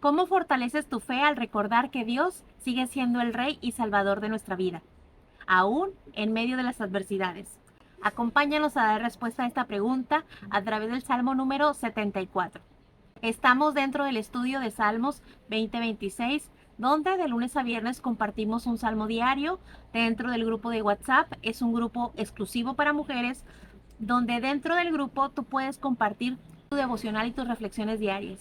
¿Cómo fortaleces tu fe al recordar que Dios sigue siendo el Rey y Salvador de nuestra vida, aún en medio de las adversidades? Acompáñanos a dar respuesta a esta pregunta a través del Salmo número 74. Estamos dentro del estudio de Salmos 2026, donde de lunes a viernes compartimos un salmo diario dentro del grupo de WhatsApp. Es un grupo exclusivo para mujeres, donde dentro del grupo tú puedes compartir tu devocional y tus reflexiones diarias.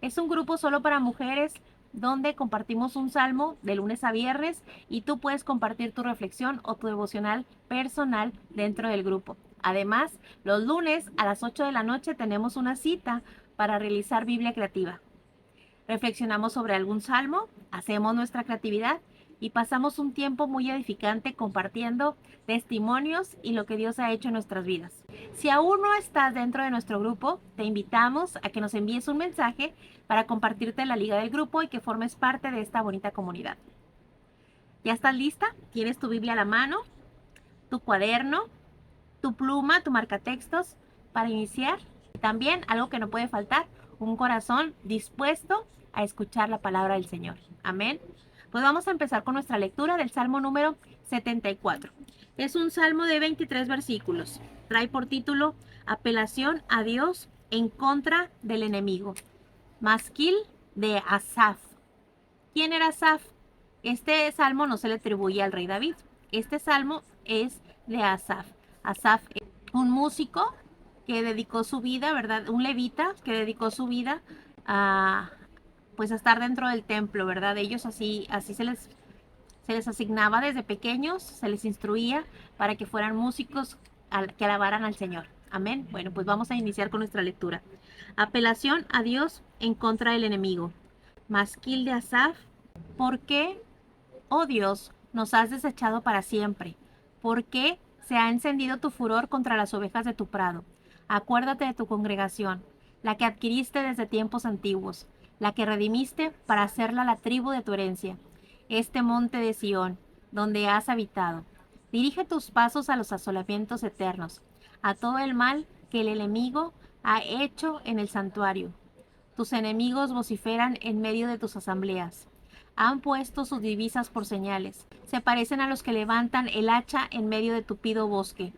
Es un grupo solo para mujeres donde compartimos un salmo de lunes a viernes y tú puedes compartir tu reflexión o tu devocional personal dentro del grupo. Además, los lunes a las 8 de la noche tenemos una cita para realizar Biblia creativa. Reflexionamos sobre algún salmo, hacemos nuestra creatividad y pasamos un tiempo muy edificante compartiendo testimonios y lo que Dios ha hecho en nuestras vidas. Si aún no estás dentro de nuestro grupo, te invitamos a que nos envíes un mensaje para compartirte la liga del grupo y que formes parte de esta bonita comunidad. ¿Ya estás lista? ¿Tienes tu Biblia a la mano? ¿Tu cuaderno? ¿Tu pluma? ¿Tu marcatextos? Para iniciar. También algo que no puede faltar, un corazón dispuesto a escuchar la palabra del Señor. Amén. Pues vamos a empezar con nuestra lectura del Salmo número 74. Es un salmo de 23 versículos. Trae por título Apelación a Dios en contra del enemigo. Masquil de Asaf. ¿Quién era Asaf? Este salmo no se le atribuye al rey David. Este salmo es de Asaf. Asaf es un músico que dedicó su vida, ¿verdad? Un levita que dedicó su vida a, pues, a estar dentro del templo, ¿verdad? Ellos así se les asignaba desde pequeños, se les instruía para que fueran músicos que alabaran al Señor. Amén. Bueno, pues vamos a iniciar con nuestra lectura. Apelación a Dios en contra del enemigo. Masquil de Asaf. ¿Por qué, oh Dios, nos has desechado para siempre? ¿Por qué se ha encendido tu furor contra las ovejas de tu prado? Acuérdate de tu congregación, la que adquiriste desde tiempos antiguos, la que redimiste para hacerla la tribu de tu herencia, este monte de Sión, donde has habitado. Dirige tus pasos a los asolamientos eternos, a todo el mal que el enemigo ha hecho en el santuario. Tus enemigos vociferan en medio de tus asambleas. Han puesto sus divisas por señales. Se parecen a los que levantan el hacha en medio de tupido bosque.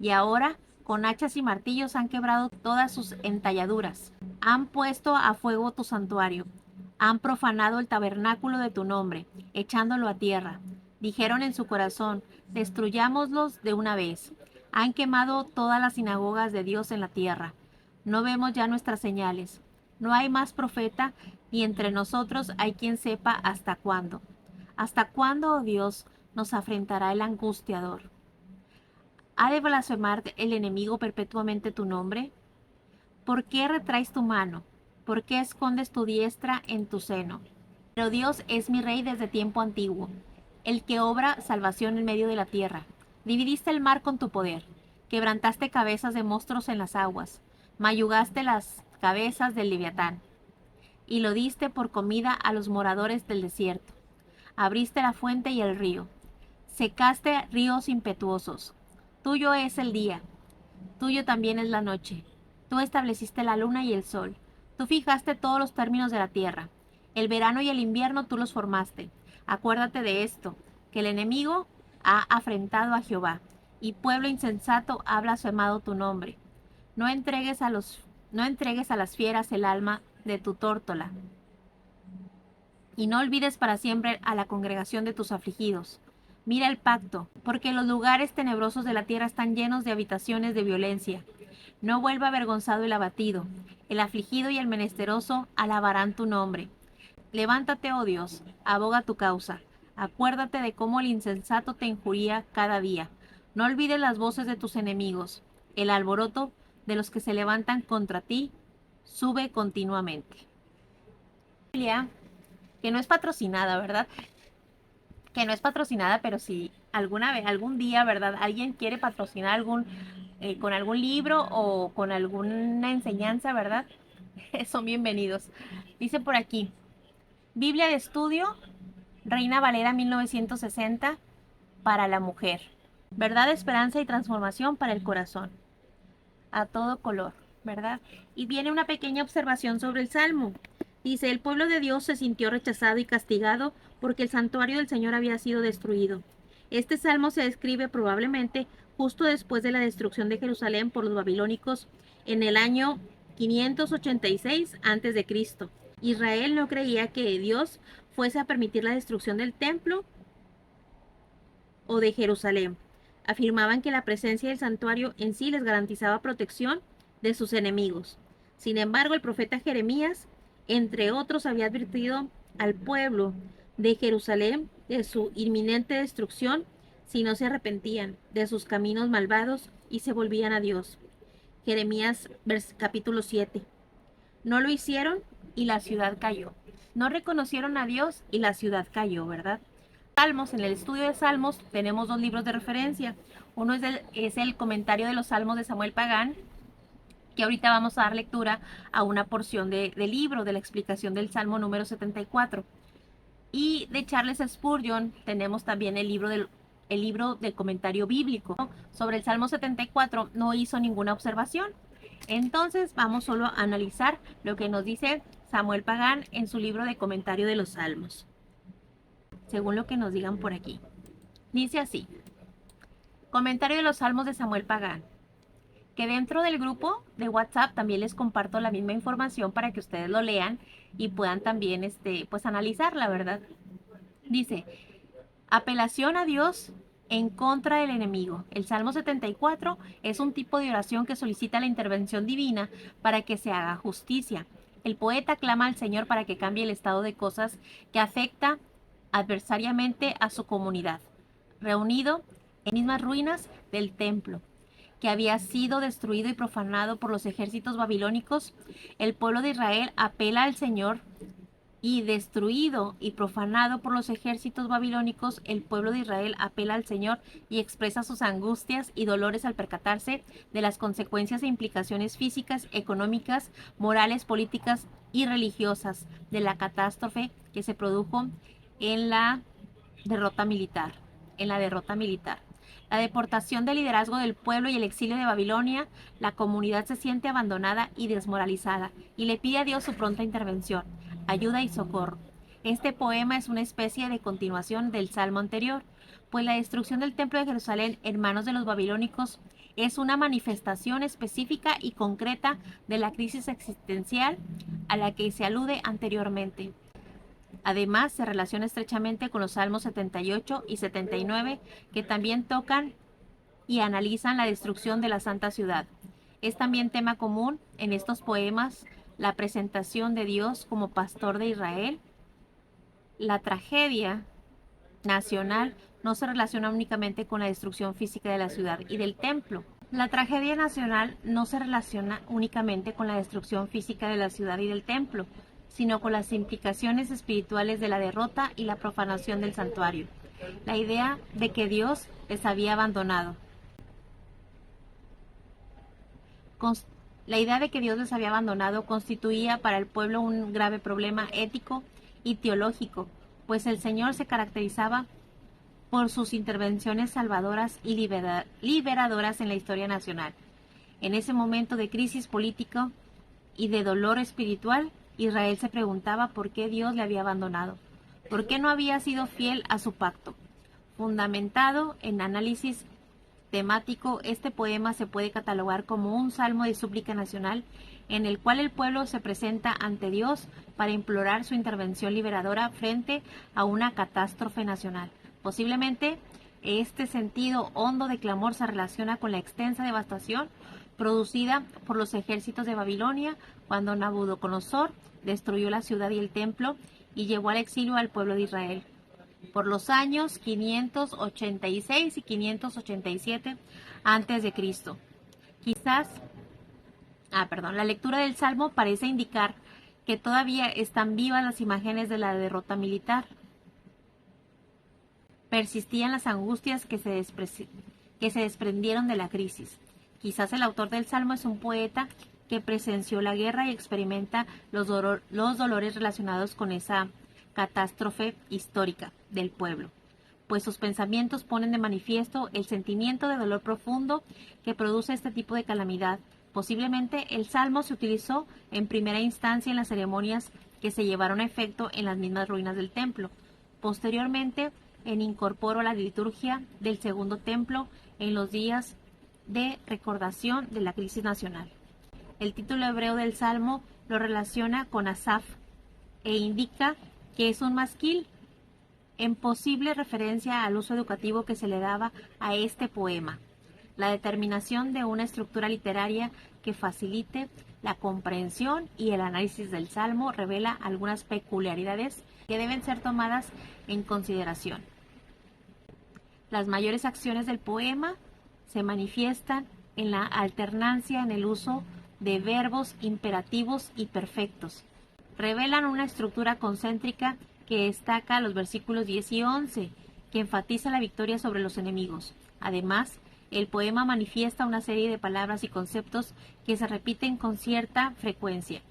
Y ahora, con hachas y martillos han quebrado todas sus entalladuras. Han puesto a fuego tu santuario. Han profanado el tabernáculo de tu nombre, echándolo a tierra. Dijeron en su corazón, destruyámoslos de una vez. Han quemado todas las sinagogas de Dios en la tierra. No vemos ya nuestras señales. No hay más profeta, y entre nosotros hay quien sepa hasta cuándo. ¿Hasta cuándo, oh Dios, nos afrentará el angustiador? ¿Ha de blasfemar el enemigo perpetuamente tu nombre? ¿Por qué retraes tu mano? ¿Por qué escondes tu diestra en tu seno? Pero Dios es mi rey desde tiempo antiguo, el que obra salvación en medio de la tierra. Dividiste el mar con tu poder, quebrantaste cabezas de monstruos en las aguas, mayugaste las cabezas del Leviatán, y lo diste por comida a los moradores del desierto. Abriste la fuente y el río, secaste ríos impetuosos. Tuyo es el día, tuyo también es la noche. Tú estableciste la luna y el sol. Tú fijaste todos los términos de la tierra. El verano y el invierno tú los formaste. Acuérdate de esto, que el enemigo ha afrentado a Jehová, y pueblo insensato ha blasfemado tu nombre. No entregues a las fieras el alma de tu tórtola, y no olvides para siempre a la congregación de tus afligidos. Mira el pacto, porque los lugares tenebrosos de la tierra están llenos de habitaciones de violencia. No vuelva avergonzado el abatido, el afligido y el menesteroso alabarán tu nombre. Levántate, oh Dios, aboga tu causa. Acuérdate de cómo el insensato te injuria cada día. No olvides las voces de tus enemigos. El alboroto de los que se levantan contra ti sube continuamente. Biblia, que no es patrocinada, ¿verdad? Que no es patrocinada, pero si alguna vez, algún día, ¿verdad? Alguien quiere patrocinar con algún libro o con alguna enseñanza, ¿verdad? Son bienvenidos. Dice por aquí, Biblia de estudio, Reina Valera 1960, para la mujer. Verdad, esperanza y transformación para el corazón. A todo color, ¿verdad? Y viene una pequeña observación sobre el Salmo. Dice, el pueblo de Dios se sintió rechazado y castigado porque el santuario del Señor había sido destruido. Este salmo se describe probablemente justo después de la destrucción de Jerusalén por los babilónicos en el año 586 a.C. Israel no creía que Dios fuese a permitir la destrucción del templo o de Jerusalén. Afirmaban que la presencia del santuario en sí les garantizaba protección de sus enemigos. Sin embargo, el profeta Jeremías, entre otros, había advertido al pueblo de Jerusalén de su inminente destrucción si no se arrepentían de sus caminos malvados y se volvían a Dios. Jeremías capítulo 7. No lo hicieron y la ciudad cayó. No reconocieron a Dios y la ciudad cayó, ¿verdad? Salmos, en el estudio de Salmos tenemos dos libros de referencia. Uno es el comentario de los Salmos de Samuel Pagán, que ahorita vamos a dar lectura a una porción del libro, de la explicación del Salmo número 74. Y de Charles Spurgeon tenemos también el libro del comentario bíblico. Sobre el Salmo 74 no hizo ninguna observación. Entonces vamos solo a analizar lo que nos dice Samuel Pagán en su libro de comentario de los Salmos, según lo que nos digan por aquí. Dice así: comentario de los Salmos de Samuel Pagán, que dentro del grupo de WhatsApp también les comparto la misma información para que ustedes lo lean y puedan también pues analizarla, ¿verdad? Dice, apelación a Dios en contra del enemigo. El Salmo 74 es un tipo de oración que solicita la intervención divina para que se haga justicia. El poeta clama al Señor para que cambie el estado de cosas que afecta adversariamente a su comunidad, reunido en mismas ruinas del templo, que había sido destruido y profanado por los ejércitos babilónicos. El pueblo de Israel apela al Señor y destruido y profanado por los ejércitos babilónicos, el pueblo de Israel apela al Señor y expresa sus angustias y dolores al percatarse de las consecuencias e implicaciones físicas, económicas, morales, políticas y religiosas de la catástrofe que se produjo en la derrota militar. La deportación del liderazgo del pueblo y el exilio de Babilonia, la comunidad se siente abandonada y desmoralizada y le pide a Dios su pronta intervención, ayuda y socorro. Este poema es una especie de continuación del salmo anterior, pues la destrucción del templo de Jerusalén en manos de los babilónicos es una manifestación específica y concreta de la crisis existencial a la que se alude anteriormente. Además, se relaciona estrechamente con los Salmos 78 y 79, que también tocan y analizan la destrucción de la Santa Ciudad. Es también tema común en estos poemas la presentación de Dios como pastor de Israel. La tragedia nacional no se relaciona únicamente con la destrucción física de la ciudad y del templo. La tragedia nacional no se relaciona únicamente con la destrucción física de la ciudad y del templo, sino con las implicaciones espirituales de la derrota y la profanación del santuario. La idea de que Dios les había abandonado. La idea de que Dios les había abandonado constituía para el pueblo un grave problema ético y teológico, pues el Señor se caracterizaba por sus intervenciones salvadoras y liberadoras en la historia nacional. En ese momento de crisis política y de dolor espiritual, Israel se preguntaba por qué Dios le había abandonado, por qué no había sido fiel a su pacto. Fundamentado en análisis temático, este poema se puede catalogar como un salmo de súplica nacional en el cual el pueblo se presenta ante Dios para implorar su intervención liberadora frente a una catástrofe nacional. Posiblemente este sentido hondo de clamor se relaciona con la extensa devastación producida por los ejércitos de Babilonia cuando Nabucodonosor destruyó la ciudad y el templo y llevó al exilio al pueblo de Israel por los años 586 y 587 antes de Cristo. La lectura del Salmo parece indicar que todavía están vivas las imágenes de la derrota militar. Persistían las angustias que se desprendieron de la crisis. Quizás el autor del Salmo es un poeta que presenció la guerra y experimenta los dolores relacionados con esa catástrofe histórica del pueblo, pues sus pensamientos ponen de manifiesto el sentimiento de dolor profundo que produce este tipo de calamidad. Posiblemente el Salmo se utilizó en primera instancia en las ceremonias que se llevaron a efecto en las mismas ruinas del templo. Posteriormente, incorporó la liturgia del segundo templo en los días de recordación de la crisis nacional. El título hebreo del salmo lo relaciona con Asaf e indica que es un masquil, en posible referencia al uso educativo que se le daba a este poema. La determinación de una estructura literaria que facilite la comprensión y el análisis del salmo revela algunas peculiaridades que deben ser tomadas en consideración. Las mayores acciones del poema se manifiestan en la alternancia en el uso de verbos imperativos y perfectos. Revelan una estructura concéntrica que destaca los versículos 10 y 11, que enfatiza la victoria sobre los enemigos. Además, el poema manifiesta una serie de palabras y conceptos que se repiten con cierta frecuencia.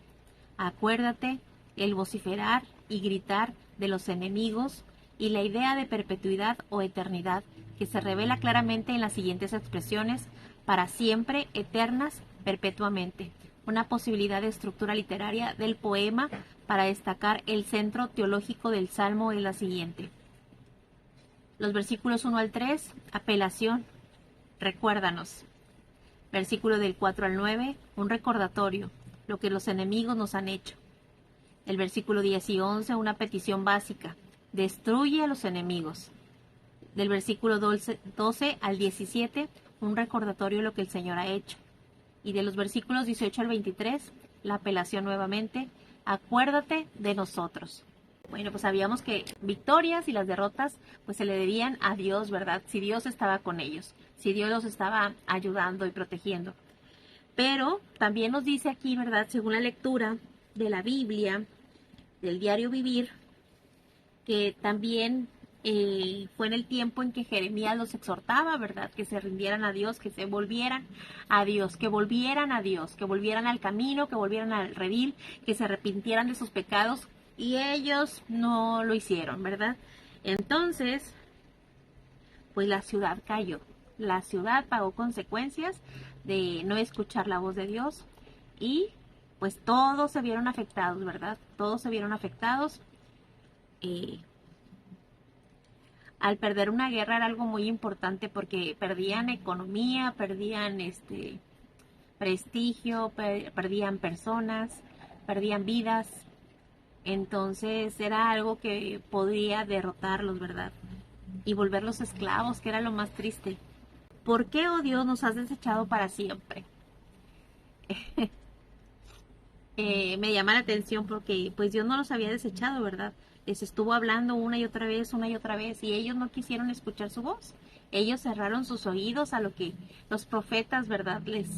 Acuérdate, el vociferar y gritar de los enemigos y la idea de perpetuidad o eternidad que se revela claramente en las siguientes expresiones: para siempre, eternas, perpetuamente. Una posibilidad de estructura literaria del poema para destacar el centro teológico del Salmo es la siguiente. Los versículos 1 al 3, apelación, recuérdanos. Versículo del 4 al 9, un recordatorio, lo que los enemigos nos han hecho. El versículo 10 y 11, una petición básica, destruye a los enemigos. Del versículo 12 al 17, un recordatorio de lo que el Señor ha hecho. Y de los versículos 18 al 23, la apelación nuevamente, acuérdate de nosotros. Bueno, pues sabíamos que victorias y las derrotas pues se le debían a Dios, ¿verdad? Si Dios estaba con ellos, si Dios los estaba ayudando y protegiendo. Pero también nos dice aquí, ¿verdad? Según la lectura de la Biblia, del diario vivir, que también fue en el tiempo en que Jeremías los exhortaba, ¿verdad? Que se rindieran a Dios, que se volvieran a Dios, que volvieran a Dios, que volvieran al camino, que volvieran al redil, que se arrepintieran de sus pecados, y ellos no lo hicieron, ¿verdad? Entonces, pues la ciudad cayó. La ciudad pagó consecuencias de no escuchar la voz de Dios y pues todos se vieron afectados, ¿verdad? Todos se vieron afectados. Al perder una guerra era algo muy importante porque perdían economía, perdían prestigio, perdían personas, perdían vidas. Entonces era algo que podría derrotarlos, ¿verdad? Y volverlos esclavos, que era lo más triste. ¿Por qué, oh Dios, nos has desechado para siempre? Me llama la atención porque pues Dios no los había desechado, ¿verdad? Les estuvo hablando una y otra vez, y ellos no quisieron escuchar su voz. Ellos cerraron sus oídos a lo que los profetas, ¿verdad? Les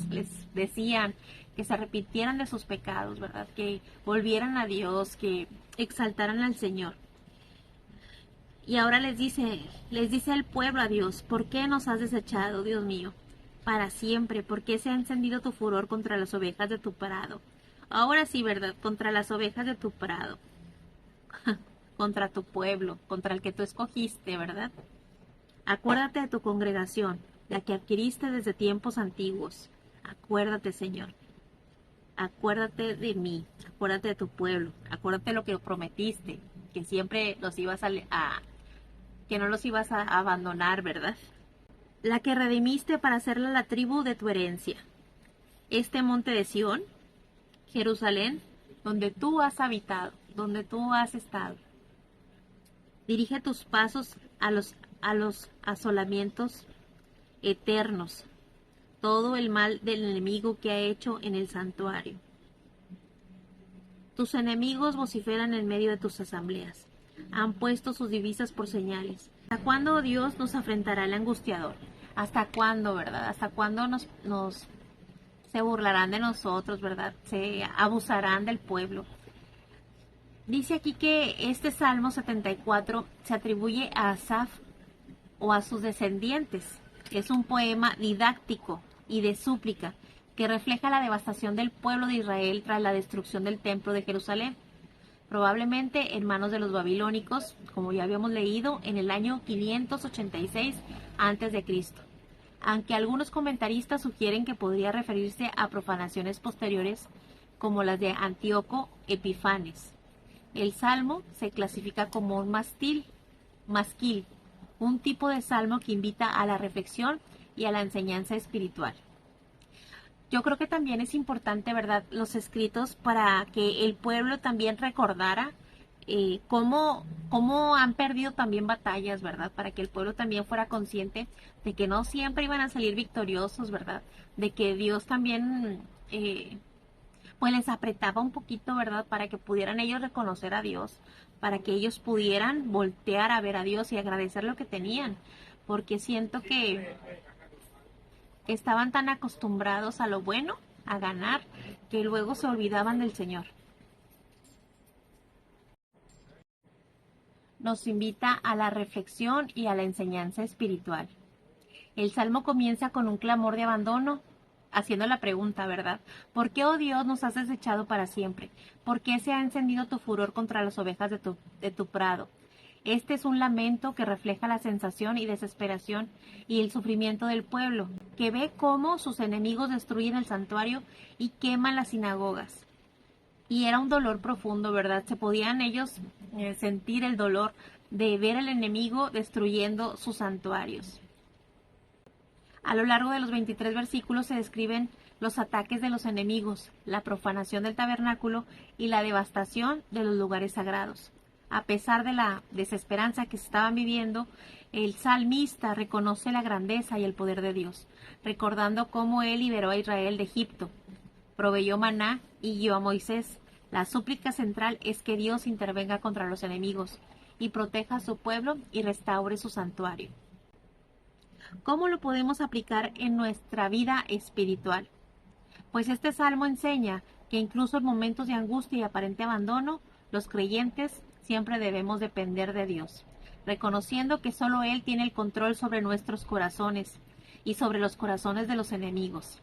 decían, que se arrepintieran de sus pecados, ¿verdad? Que volvieran a Dios, que exaltaran al Señor. Y ahora les dice al pueblo a Dios, ¿por qué nos has desechado, Dios mío? Para siempre, ¿por qué se ha encendido tu furor contra las ovejas de tu prado? Ahora sí, ¿verdad? Contra las ovejas de tu prado. Contra tu pueblo, contra el que tú escogiste, ¿verdad? Acuérdate de tu congregación, la que adquiriste desde tiempos antiguos. Acuérdate, Señor. Acuérdate de mí, acuérdate de tu pueblo, acuérdate de lo que prometiste, que siempre los ibas que no los ibas a abandonar, ¿verdad? La que redimiste para hacerla la tribu de tu herencia. Este monte de Sión, Jerusalén, donde tú has habitado, donde tú has estado. Dirige tus pasos a los asolamientos eternos, todo el mal del enemigo que ha hecho en el santuario. Tus enemigos vociferan en medio de tus asambleas. Han puesto sus divisas por señales. ¿Hasta cuándo, Dios, nos afrentará el angustiador? ¿Hasta cuándo, verdad? ¿Hasta cuándo se burlarán de nosotros, verdad? Se abusarán del pueblo. Dice aquí que este Salmo 74 se atribuye a Asaf o a sus descendientes. Es un poema didáctico y de súplica que refleja la devastación del pueblo de Israel tras la destrucción del templo de Jerusalén, probablemente en manos de los babilónicos, como ya habíamos leído, en el año 586 a.C., aunque algunos comentaristas sugieren que podría referirse a profanaciones posteriores como las de Antíoco Epifanes. El salmo se clasifica como un masquil, un tipo de salmo que invita a la reflexión y a la enseñanza espiritual. Yo creo que también es importante, ¿verdad?, los escritos para que el pueblo también recordara cómo han perdido también batallas, ¿verdad? Para que el pueblo también fuera consciente de que no siempre iban a salir victoriosos, ¿verdad? De que Dios también, pues les apretaba un poquito, ¿verdad? Para que pudieran ellos reconocer a Dios, para que ellos pudieran voltear a ver a Dios y agradecer lo que tenían. Porque siento que estaban tan acostumbrados a lo bueno, a ganar, que luego se olvidaban del Señor. Nos invita a la reflexión y a la enseñanza espiritual. El salmo comienza con un clamor de abandono, haciendo la pregunta, ¿verdad? ¿Por qué, oh Dios, nos has desechado para siempre? ¿Por qué se ha encendido tu furor contra las ovejas de tu prado? Este es un lamento que refleja la sensación y desesperación y el sufrimiento del pueblo, que ve cómo sus enemigos destruyen el santuario y queman las sinagogas. Y era un dolor profundo, ¿verdad? Se podían ellos sentir el dolor de ver al enemigo destruyendo sus santuarios. A lo largo de los 23 versículos se describen los ataques de los enemigos, la profanación del tabernáculo y la devastación de los lugares sagrados. A pesar de la desesperanza que se estaban viviendo, el salmista reconoce la grandeza y el poder de Dios, recordando cómo él liberó a Israel de Egipto, proveyó maná y guió a Moisés. La súplica central es que Dios intervenga contra los enemigos y proteja a su pueblo y restaure su santuario. ¿Cómo lo podemos aplicar en nuestra vida espiritual? Pues este salmo enseña que incluso en momentos de angustia y aparente abandono, los creyentes siempre debemos depender de Dios, reconociendo que solo Él tiene el control sobre nuestros corazones y sobre los corazones de los enemigos,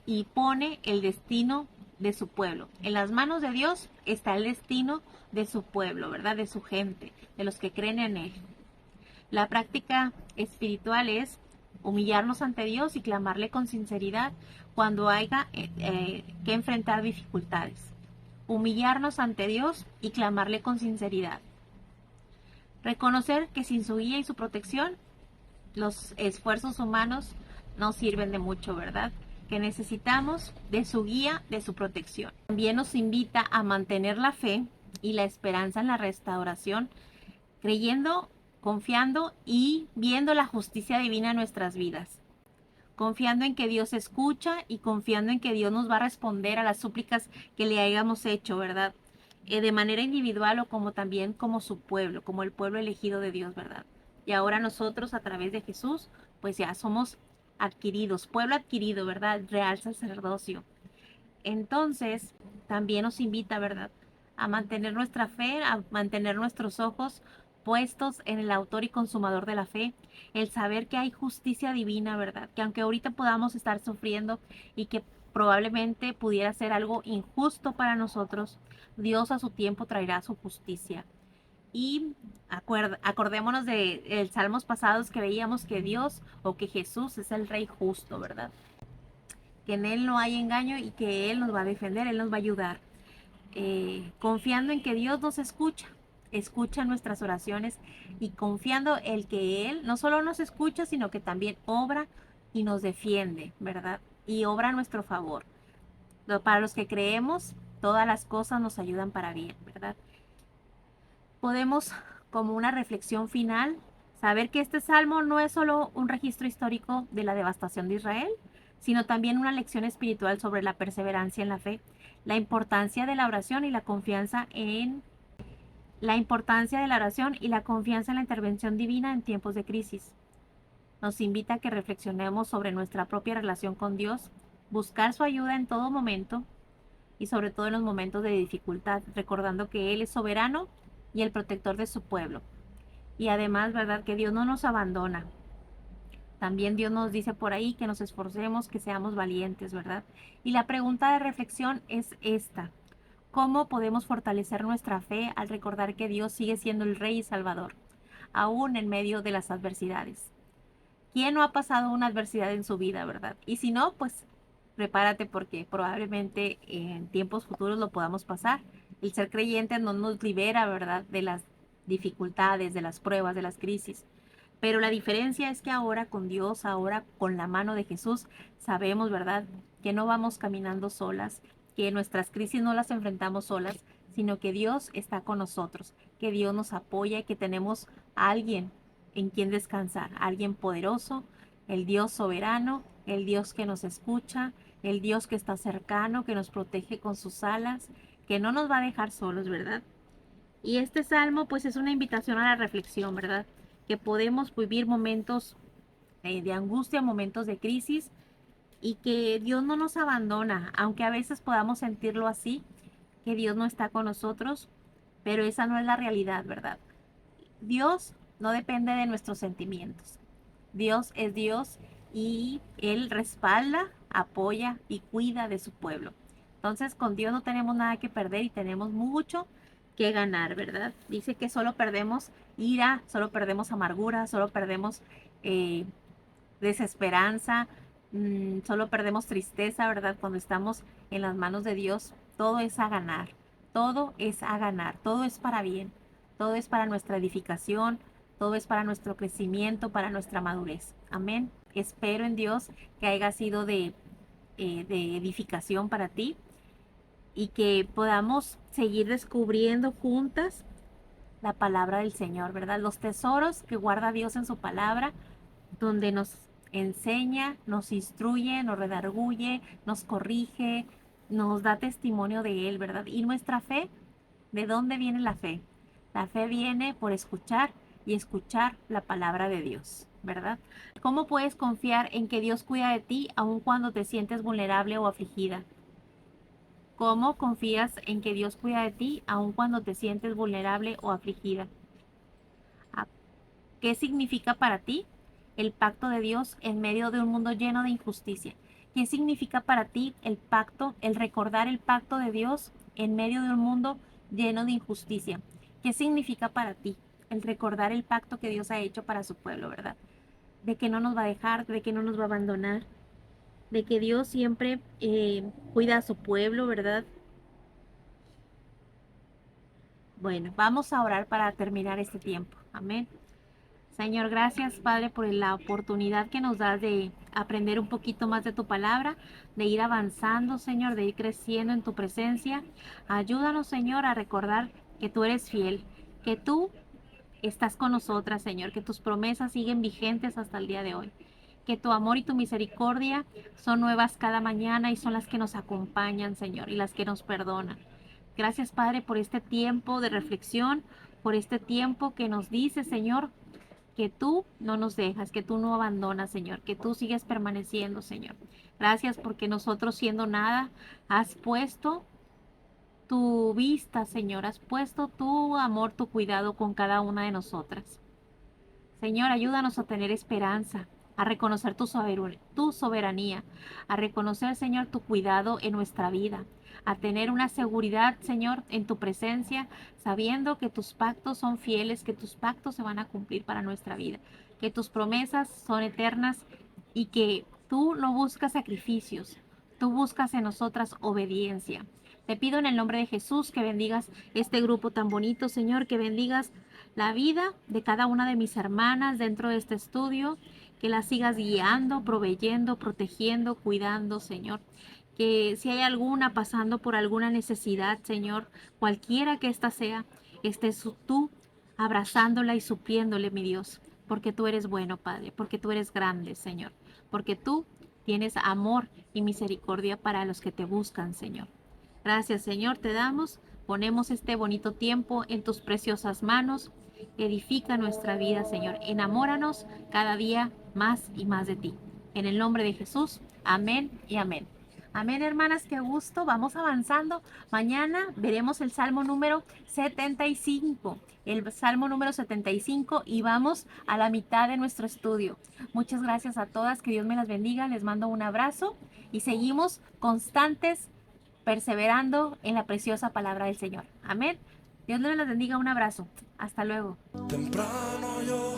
y pone el destino de su pueblo. En las manos de Dios está el destino de su pueblo, ¿verdad? De su gente, de los que creen en Él. La práctica espiritual es humillarnos ante Dios y clamarle con sinceridad cuando haya que enfrentar dificultades. Humillarnos ante Dios y clamarle con sinceridad. Reconocer que sin su guía y su protección, los esfuerzos humanos no sirven de mucho, ¿verdad? Que necesitamos de su guía, de su protección. También nos invita a mantener la fe y la esperanza en la restauración, creyendo, confiando y viendo la justicia divina en nuestras vidas. Confiando en que Dios escucha y confiando en que Dios nos va a responder a las súplicas que le hayamos hecho, ¿verdad? De manera individual o como también como su pueblo, como el pueblo elegido de Dios, ¿verdad? Y ahora nosotros a través de Jesús, pues ya somos adquiridos, pueblo adquirido, ¿verdad? Real sacerdocio. Entonces, también nos invita, ¿verdad?, a mantener nuestra fe, a mantener nuestros ojos puestos en el autor y consumador de la fe, el saber que hay justicia divina, ¿verdad? Que aunque ahorita podamos estar sufriendo y que probablemente pudiera ser algo injusto para nosotros, Dios a su tiempo traerá su justicia. Y acordémonos de salmos pasados que veíamos que Dios o que Jesús es el Rey justo, ¿verdad? Que en Él no hay engaño y que Él nos va a defender, Él nos va a ayudar. Confiando en que Dios nos escucha nuestras oraciones y confiando en que Él no solo nos escucha, sino que también obra y nos defiende, ¿verdad? Y obra a nuestro favor. Para los que creemos, todas las cosas nos ayudan para bien, ¿verdad? Podemos, como una reflexión final, saber que este salmo no es solo un registro histórico de la devastación de Israel, sino también una lección espiritual sobre la perseverancia en la fe, la importancia de la oración y la confianza en la importancia de la oración y la confianza en la intervención divina en tiempos de crisis. Nos invita a que reflexionemos sobre nuestra propia relación con Dios, buscar su ayuda en todo momento y sobre todo en los momentos de dificultad, recordando que Él es soberano y el protector de su pueblo. Y además, ¿verdad?, que Dios no nos abandona. También Dios nos dice por ahí que nos esforcemos, que seamos valientes, ¿verdad? Y la pregunta de reflexión es esta: ¿cómo podemos fortalecer nuestra fe al recordar que Dios sigue siendo el Rey y Salvador, aún en medio de las adversidades? ¿Quién no ha pasado una adversidad en su vida, verdad? Y si no, pues prepárate porque probablemente en tiempos futuros lo podamos pasar El ser creyente no nos libera, ¿verdad?, de las dificultades, de las pruebas, de las crisis. Pero la diferencia es que ahora con Dios, ahora con la mano de Jesús, sabemos, ¿verdad?, que no vamos caminando solas, que nuestras crisis no las enfrentamos solas, sino que Dios está con nosotros, que Dios nos apoya y que tenemos a alguien en quien descansar, alguien poderoso, el Dios soberano, el Dios que nos escucha, el Dios que está cercano, que nos protege con sus alas, que no nos va a dejar solos, ¿verdad? Y este salmo pues es una invitación a la reflexión, ¿verdad? Que podemos vivir momentos de angustia, momentos de crisis y que Dios no nos abandona, aunque a veces podamos sentirlo así, que Dios no está con nosotros, pero esa no es la realidad, ¿verdad? Dios no depende de nuestros sentimientos. Dios es Dios y Él respalda, apoya y cuida de su pueblo. Entonces con Dios no tenemos nada que perder y tenemos mucho que ganar, ¿verdad? Dice que solo perdemos ira, solo perdemos amargura, solo perdemos eh, desesperanza, solo perdemos tristeza, ¿verdad? Cuando estamos en las manos de Dios, todo es a ganar, todo es a ganar, todo es para bien, todo es para nuestra edificación, todo es para nuestro crecimiento, para nuestra madurez. Amén. Espero en Dios que haya sido de edificación para ti y que podamos seguir descubriendo juntas la palabra del Señor, ¿verdad? Los tesoros que guarda Dios en su palabra, donde nos enseña, nos instruye, nos redarguye, nos corrige, nos da testimonio de Él, ¿verdad? Y nuestra fe, ¿de dónde viene la fe? La fe viene por escuchar y escuchar la palabra de Dios, ¿verdad? ¿Cómo puedes confiar en que Dios cuida de ti aun cuando te sientes vulnerable o afligida? ¿Cómo confías en que Dios cuida de ti aun cuando te sientes vulnerable o afligida? ¿Qué significa para ti el pacto de Dios en medio de un mundo lleno de injusticia? ¿Qué significa para ti el pacto, el recordar el pacto de Dios en medio de un mundo lleno de injusticia? ¿Qué significa para ti el recordar el pacto que Dios ha hecho para su pueblo, verdad? De que no nos va a dejar, de que no nos va a abandonar, de que Dios siempre cuida a su pueblo, ¿verdad? Bueno, vamos a orar para terminar este tiempo. Amén. Señor, gracias, Padre, por la oportunidad que nos das de aprender un poquito más de tu palabra, de ir avanzando, Señor, de ir creciendo en tu presencia. Ayúdanos, Señor, a recordar que tú eres fiel, que tú estás con nosotras, Señor, que tus promesas siguen vigentes hasta el día de hoy, que tu amor y tu misericordia son nuevas cada mañana y son las que nos acompañan, Señor, y las que nos perdonan. Gracias, Padre, por este tiempo de reflexión, por este tiempo que nos dice, Señor, que tú no nos dejas, que tú no abandonas, Señor, que tú sigues permaneciendo, Señor. Gracias porque nosotros siendo nada, has puesto tu vista, Señor, has puesto tu amor, tu cuidado con cada una de nosotras. Señor, ayúdanos a tener esperanza, a reconocer tu soberanía, a reconocer, Señor, tu cuidado en nuestra vida, a tener una seguridad, Señor, en tu presencia, sabiendo que tus pactos son fieles, que tus pactos se van a cumplir para nuestra vida, que tus promesas son eternas y que tú no buscas sacrificios, tú buscas en nosotras obediencia. Te pido en el nombre de Jesús que bendigas este grupo tan bonito, Señor, que bendigas la vida de cada una de mis hermanas dentro de este estudio, que las sigas guiando, proveyendo, protegiendo, cuidando, Señor. Que si hay alguna pasando por alguna necesidad, Señor, cualquiera que ésta sea, estés tú abrazándola y supliéndole, mi Dios, porque tú eres bueno, Padre, porque tú eres grande, Señor, porque tú tienes amor y misericordia para los que te buscan, Señor. Gracias, Señor, te damos. Ponemos este bonito tiempo en tus preciosas manos. Edifica nuestra vida, Señor. Enamóranos cada día más y más de ti. En el nombre de Jesús. Amén y amén. Amén, hermanas, qué gusto. Vamos avanzando. Mañana veremos el Salmo número 75. El Salmo número 75 y vamos a la mitad de nuestro estudio. Muchas gracias a todas. Que Dios me las bendiga. Les mando un abrazo y seguimos constantes perseverando en la preciosa palabra del Señor. Amén. Dios les bendiga. Un abrazo. Hasta luego. Temprano yo